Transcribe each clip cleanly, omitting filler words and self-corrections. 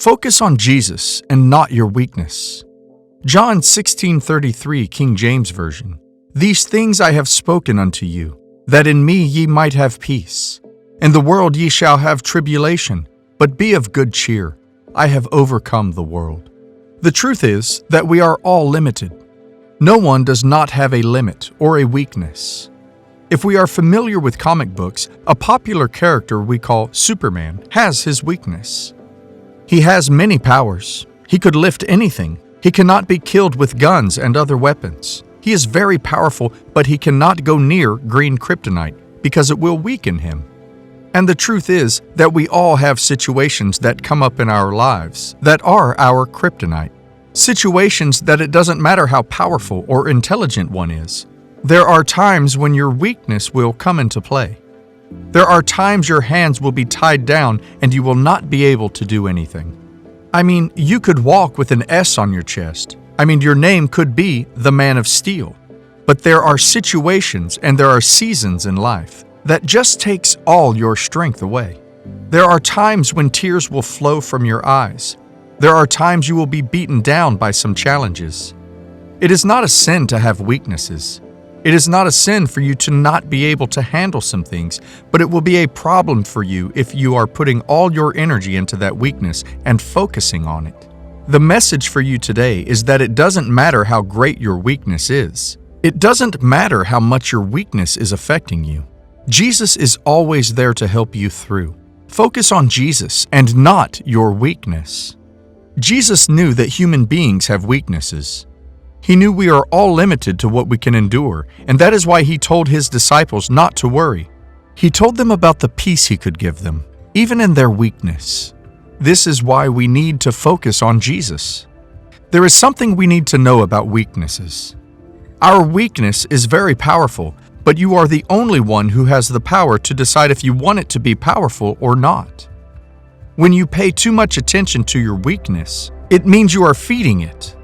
Focus on Jesus and not your weakness. John 16:33 King James Version. These things I have spoken unto you, that in me ye might have peace. In the world ye shall have tribulation, but be of good cheer. I have overcome the world. The truth is that we are all limited. No one does not have a limit or a weakness. If we are familiar with comic books, a popular character we call Superman has his weakness. He has many powers. He could lift anything. He cannot be killed with guns and other weapons. He is very powerful, but he cannot go near green kryptonite because it will weaken him. And the truth is that we all have situations that come up in our lives that are our kryptonite. Situations that it doesn't matter how powerful or intelligent one is. There are times when your weakness will come into play. There are times your hands will be tied down and you will not be able to do anything. I mean, you could walk with an S on your chest. Your name could be the Man of Steel. But there are situations and there are seasons in life that just takes all your strength away. There are times when tears will flow from your eyes. There are times you will be beaten down by some challenges. It is not a sin to have weaknesses. It is not a sin for you to not be able to handle some things, but it will be a problem for you if you are putting all your energy into that weakness and focusing on it. The message for you today is that it doesn't matter how great your weakness is. It doesn't matter how much your weakness is affecting you. Jesus is always there to help you through. Focus on Jesus and not your weakness. Jesus knew that human beings have weaknesses. He knew we are all limited to what we can endure, and that is why he told his disciples not to worry. He told them about the peace he could give them, even in their weakness. This is why we need to focus on Jesus. There is something we need to know about weaknesses. Our weakness is very powerful, but you are the only one who has the power to decide if you want it to be powerful or not. When you pay too much attention to your weakness, it means you are feeding it.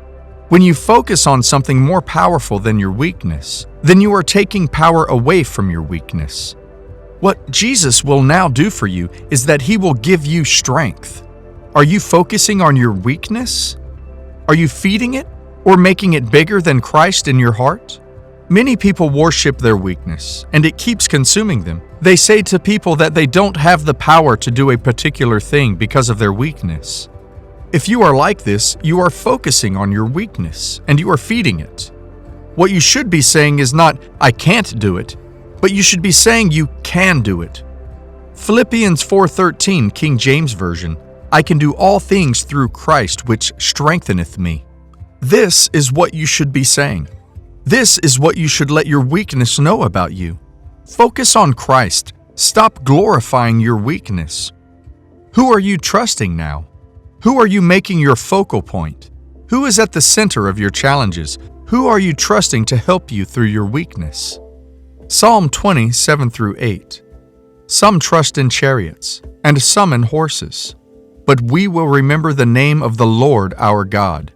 When you focus on something more powerful than your weakness, then you are taking power away from your weakness. What Jesus will now do for you is that he will give you strength. Are you focusing on your weakness? Are you feeding it or making it bigger than Christ in your heart? Many people worship their weakness, and it keeps consuming them. They say to people that they don't have the power to do a particular thing because of their weakness. If you are like this, you are focusing on your weakness, and you are feeding it. What you should be saying is not, I can't do it, but you should be saying you can do it. Philippians 4:13, King James Version, I can do all things through Christ which strengtheneth me. This is what you should be saying. This is what you should let your weakness know about you. Focus on Christ. Stop glorifying your weakness. Who are you trusting now? Who are you making your focal point? Who is at the center of your challenges? Who are you trusting to help you through your weakness? Psalm 20:7-8. Some trust in chariots, and some in horses, but we will remember the name of the Lord our God.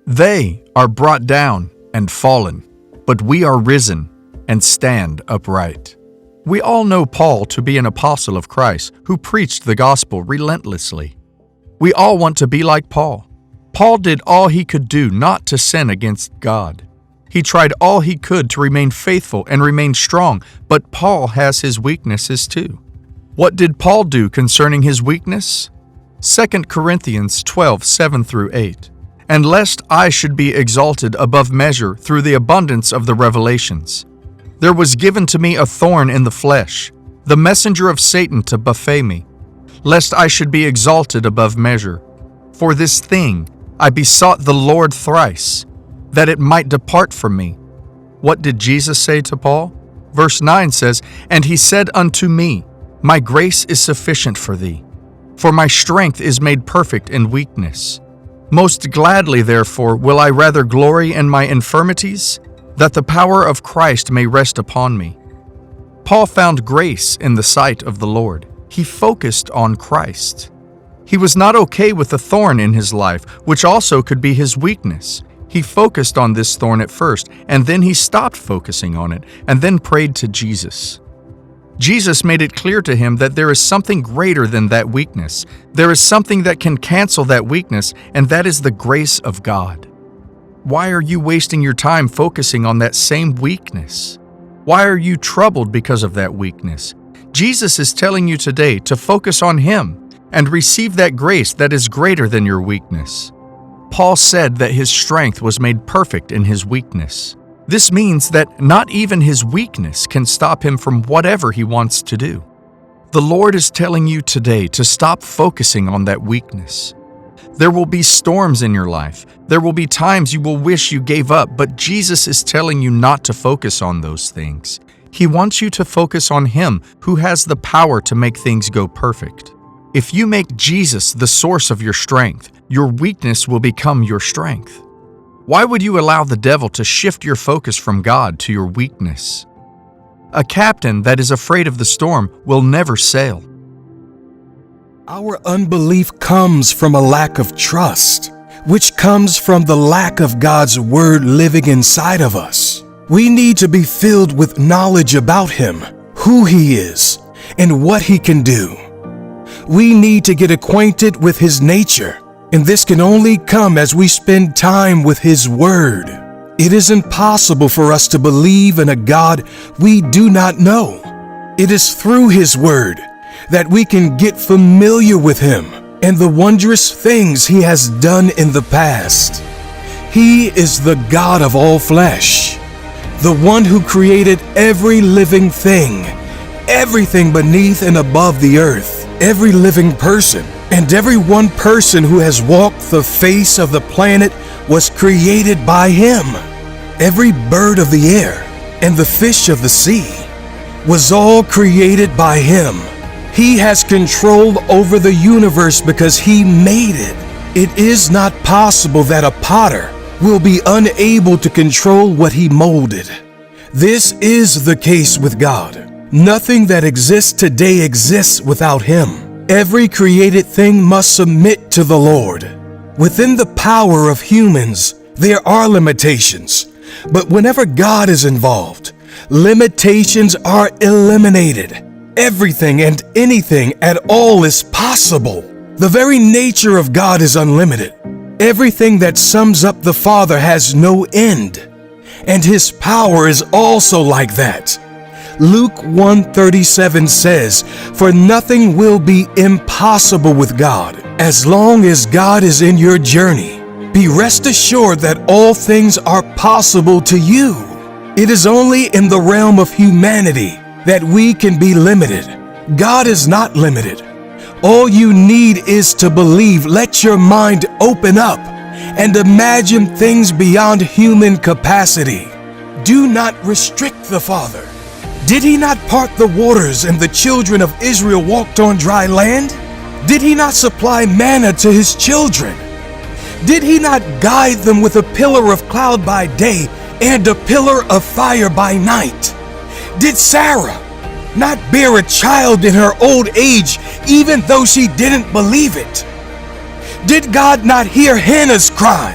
They are brought down and fallen, but we are risen and stand upright. We all know Paul to be an apostle of Christ who preached the gospel relentlessly. We all want to be like Paul. Paul did all he could do not to sin against God. He tried all he could to remain faithful and remain strong, but Paul has his weaknesses too. What did Paul do concerning his weakness? 2 Corinthians 12:7-8. And lest I should be exalted above measure through the abundance of the revelations, there was given to me a thorn in the flesh, the messenger of Satan to buffet me, lest I should be exalted above measure. For this thing I besought the Lord thrice, that it might depart from me. What did Jesus say to Paul? Verse 9 says, And he said unto me, My grace is sufficient for thee, for my strength is made perfect in weakness. Most gladly, therefore, will I rather glory in my infirmities, that the power of Christ may rest upon me. Paul found grace in the sight of the Lord. He focused on Christ. He was not okay with the thorn in his life, which also could be his weakness. He focused on this thorn at first, and then he stopped focusing on it, and then prayed to Jesus. Jesus made it clear to him that there is something greater than that weakness. There is something that can cancel that weakness, and that is the grace of God. Why are you wasting your time focusing on that same weakness? Why are you troubled because of that weakness? Jesus is telling you today to focus on Him and receive that grace that is greater than your weakness. Paul said that his strength was made perfect in his weakness. This means that not even his weakness can stop him from whatever he wants to do. The Lord is telling you today to stop focusing on that weakness. There will be storms in your life. There will be times you will wish you gave up, but Jesus is telling you not to focus on those things. He wants you to focus on Him who has the power to make things go perfect. If you make Jesus the source of your strength, your weakness will become your strength. Why would you allow the devil to shift your focus from God to your weakness? A captain that is afraid of the storm will never sail. Our unbelief comes from a lack of trust, which comes from the lack of God's Word living inside of us. We need to be filled with knowledge about Him, who He is, and what He can do. We need to get acquainted with His nature, and this can only come as we spend time with His Word. It is impossible for us to believe in a God we do not know. It is through His Word that we can get familiar with Him and the wondrous things He has done in the past. He is the God of all flesh, the one who created every living thing, everything beneath and above the earth, every living person, and every one person who has walked the face of the planet was created by Him. Every bird of the air and the fish of the sea was all created by Him. He has control over the universe because He made it. It is not possible that a potter will be unable to control what he molded. This is the case with God. Nothing that exists today exists without Him. Every created thing must submit to the Lord. Within the power of humans, there are limitations, but whenever God is involved, limitations are eliminated. Everything and anything at all is possible. The very nature of God is unlimited. Everything that sums up the Father has no end, and His power is also like that. Luke 1:37 says, "For nothing will be impossible with God." As long as God is in your journey, be rest assured that all things are possible to you. It is only in the realm of humanity that we can be limited. God is not limited. All you need is to believe. Let your mind open up and imagine things beyond human capacity. Do not restrict the Father. Did He not part the waters and the children of Israel walked on dry land? Did He not supply manna to His children? Did He not guide them with a pillar of cloud by day and a pillar of fire by night? Did Sarah not bear a child in her old age, even though she didn't believe it? Did God not hear Hannah's cry?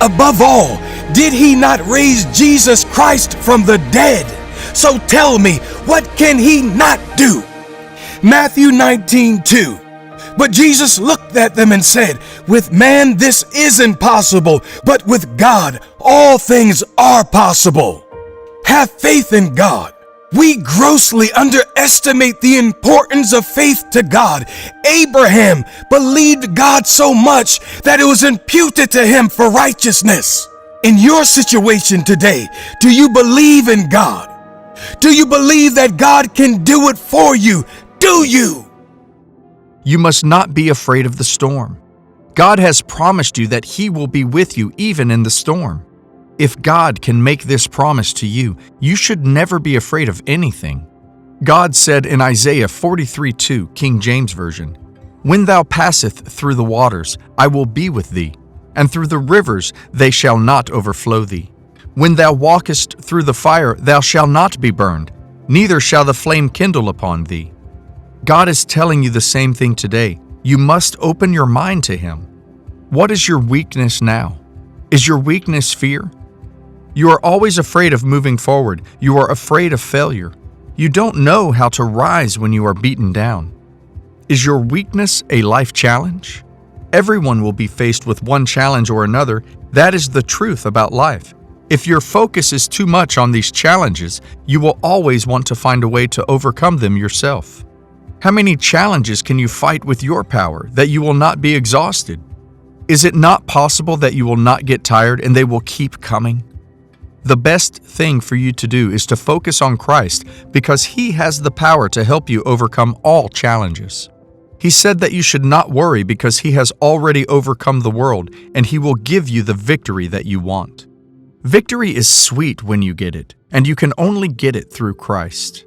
Above all, did He not raise Jesus Christ from the dead? So tell me, what can He not do? Matthew 19:2. But Jesus looked at them and said, "With man this is impossible, but with God all things are possible." Have faith in God. We grossly underestimate the importance of faith to God. Abraham believed God so much that it was imputed to him for righteousness. In your situation today, do you believe in God? Do you believe that God can do it for you? Do you? You must not be afraid of the storm. God has promised you that He will be with you even in the storm. If God can make this promise to you, you should never be afraid of anything. God said in Isaiah 43:2, King James Version, "When thou passeth through the waters, I will be with thee, and through the rivers they shall not overflow thee. When thou walkest through the fire, thou shalt not be burned, neither shall the flame kindle upon thee." God is telling you the same thing today. You must open your mind to Him. What is your weakness now? Is your weakness fear? You are always afraid of moving forward. You are afraid of failure. You don't know how to rise when you are beaten down. Is your weakness a life challenge? Everyone will be faced with one challenge or another. That is the truth about life. If your focus is too much on these challenges, you will always want to find a way to overcome them yourself. How many challenges can you fight with your power that you will not be exhausted? Is it not possible that you will not get tired and they will keep coming? The best thing for you to do is to focus on Christ because He has the power to help you overcome all challenges. He said that you should not worry because He has already overcome the world and He will give you the victory that you want. Victory is sweet when you get it, and you can only get it through Christ.